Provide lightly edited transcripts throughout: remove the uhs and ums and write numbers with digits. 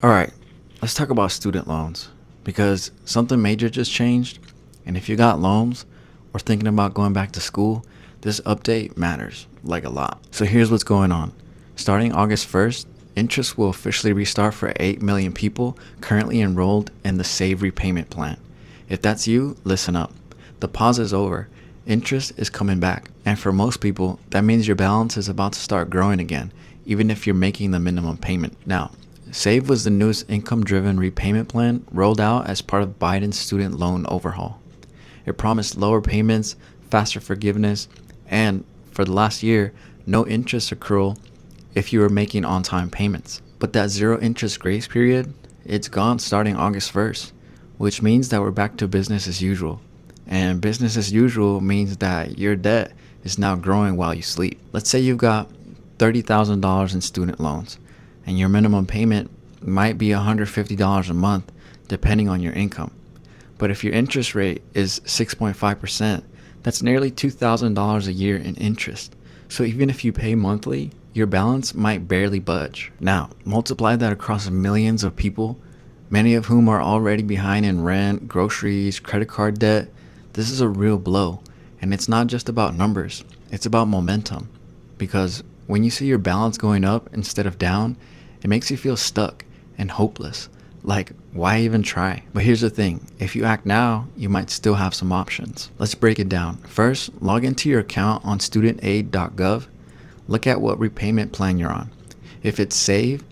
All right, let's talk about student loans because something major just changed. And if you got loans or thinking about going back to school, this update matters like a lot. So here's what's going on. Starting August 1st, interest will officially restart for 8 million people currently enrolled in the Save Repayment Plan. If that's you, listen up. The pause is over. Interest is coming back. And for most people, that means your balance is about to start growing again, even if you're making the minimum payment. Now, Save was the newest income-driven repayment plan rolled out as part of Biden's student loan overhaul. It promised lower payments, faster forgiveness, and for the last year, no interest accrual if you were making on-time payments. But that zero interest grace period, it's gone starting August 1st, which means that we're back to business as usual. And business as usual means that your debt is now growing while you sleep. Let's say you've got $30,000 in student loans, and your minimum payment might be $150 a month, depending on your income. But if your interest rate is 6.5%, that's nearly $2,000 a year in interest. So even if you pay monthly, your balance might barely budge. Now, multiply that across millions of people, many of whom are already behind in rent, groceries, credit card debt. This is a real blow. And it's not just about numbers, it's about momentum. Because when you see your balance going up instead of down, it makes you feel stuck and hopeless. Like, why even try? But here's the thing, if you act now, you might still have some options. Let's break it down. First, log into your account on studentaid.gov. Look at what repayment plan you're on. If it's Save,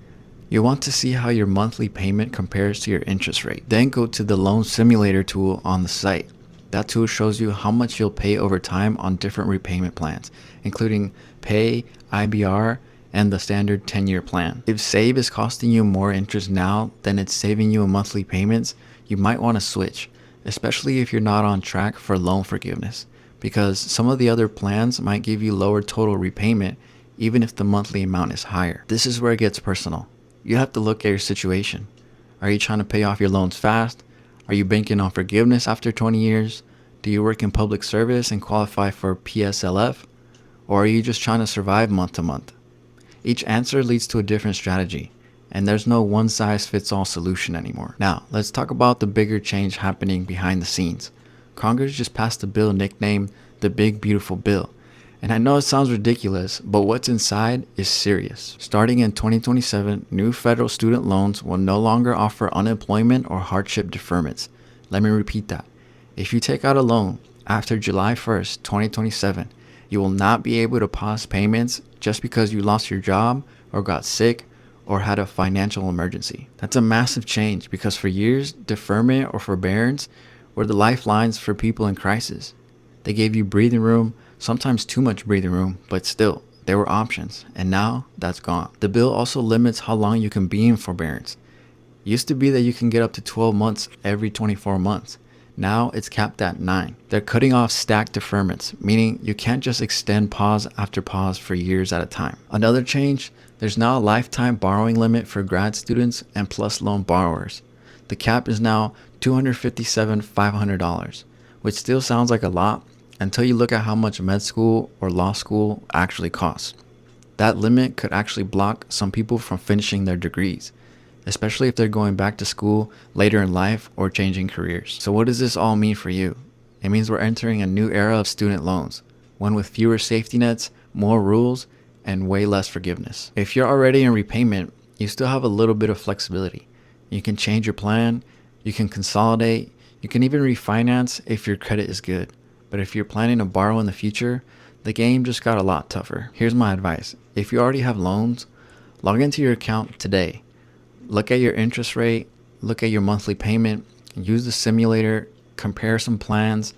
you'll want to see how your monthly payment compares to your interest rate. Then go to the loan simulator tool on the site. That tool shows you how much you'll pay over time on different repayment plans, including Pay, IBR, and the standard 10-year plan. If Save is costing you more interest now than it's saving you in monthly payments, you might want to switch, especially if you're not on track for loan forgiveness, because some of the other plans might give you lower total repayment even if the monthly amount is higher. This is where it gets personal. You have to look at your situation. Are you trying to pay off your loans fast? Are you banking on forgiveness after 20 years? Do you work in public service and qualify for PSLF? Or are you just trying to survive month to month? Each answer leads to a different strategy, and there's no one-size-fits-all solution anymore. Now, let's talk about the bigger change happening behind the scenes. Congress just passed a bill nicknamed the Big Beautiful Bill. And I know it sounds ridiculous, but what's inside is serious. Starting in 2027, new federal student loans will no longer offer unemployment or hardship deferments. Let me repeat that. If you take out a loan after July 1st, 2027, you will not be able to pause payments just because you lost your job or got sick or had a financial emergency. That's a massive change because for years, deferment or forbearance were the lifelines for people in crisis. They gave you breathing room, sometimes too much breathing room, but still, there were options, and now that's gone. The bill also limits how long you can be in forbearance. It used to be that you can get up to 12 months every 24 months. Now it's capped at 9. They're cutting off stacked deferments, meaning you can't just extend pause after pause for years at a time. Another change, there's now a lifetime borrowing limit for grad students and plus loan borrowers. The cap is now $257,500, which still sounds like a lot until you look at how much med school or law school actually costs. That limit could actually block some people from finishing their degrees, especially if they're going back to school later in life or changing careers. So what does this all mean for you? It means we're entering a new era of student loans, one with fewer safety nets, more rules, and way less forgiveness. If you're already in repayment, you still have a little bit of flexibility. You can change your plan, you can consolidate, you can even refinance if your credit is good. But if you're planning to borrow in the future, the game just got a lot tougher. Here's my advice. If you already have loans, log into your account today. Look at your interest rate, look at your monthly payment, use the simulator, compare some plans,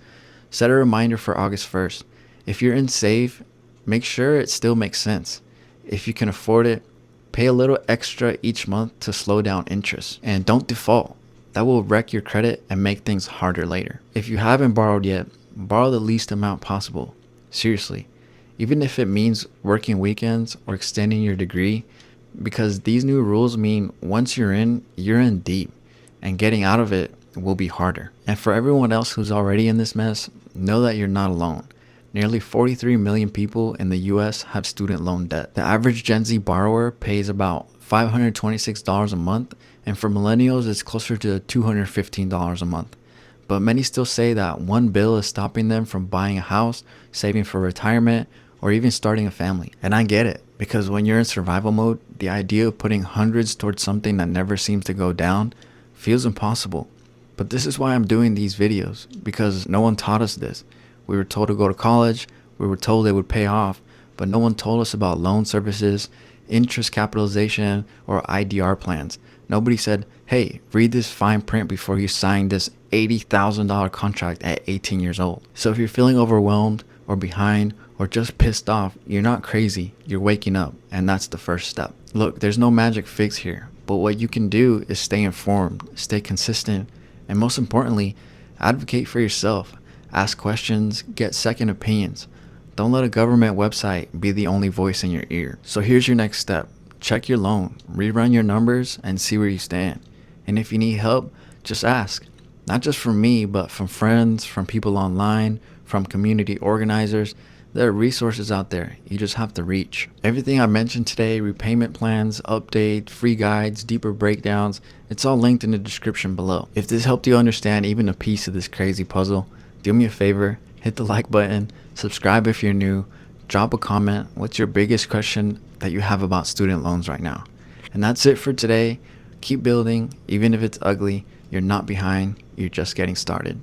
set a reminder for August 1st. If you're in Save, make sure it still makes sense. If you can afford it, pay a little extra each month to slow down interest. And don't default. That will wreck your credit and make things harder later. If you haven't borrowed yet, borrow the least amount possible. Seriously, even if it means working weekends or extending your degree, because these new rules mean once you're in deep, and getting out of it will be harder. And for everyone else who's already in this mess, know that you're not alone. Nearly 43 million people in the US have student loan debt. The average Gen Z borrower pays about $526 a month, and for millennials, it's closer to $215 a month. But many still say that one bill is stopping them from buying a house, saving for retirement, or even starting a family. And I get it, because when you're in survival mode, the idea of putting hundreds towards something that never seems to go down feels impossible. But this is why I'm doing these videos, because no one taught us this. We were told to go to college, we were told it would pay off, but no one told us about loan services, interest capitalization, or IDR plans. Nobody said, hey, read this fine print before you sign this $80,000 contract at 18 years old. So if you're feeling overwhelmed or behind or just pissed off, you're not crazy, you're waking up, and that's the first step. Look, there's no magic fix here, but what you can do is stay informed, stay consistent, and most importantly, advocate for yourself. Ask questions, get second opinions. Don't let a government website be the only voice in your ear. So here's your next step. Check your loan, rerun your numbers, and see where you stand. And if you need help, just ask. Not just from me, but from friends, from people online, from community organizers. There are resources out there. You just have to reach. Everything I mentioned today, repayment plans, updates, free guides, deeper breakdowns, it's all linked in the description below. If this helped you understand even a piece of this crazy puzzle, do me a favor, hit the like button, subscribe if you're new, drop a comment. What's your biggest question that you have about student loans right now? And that's it for today. Keep building, even if it's ugly. You're not behind, you're just getting started.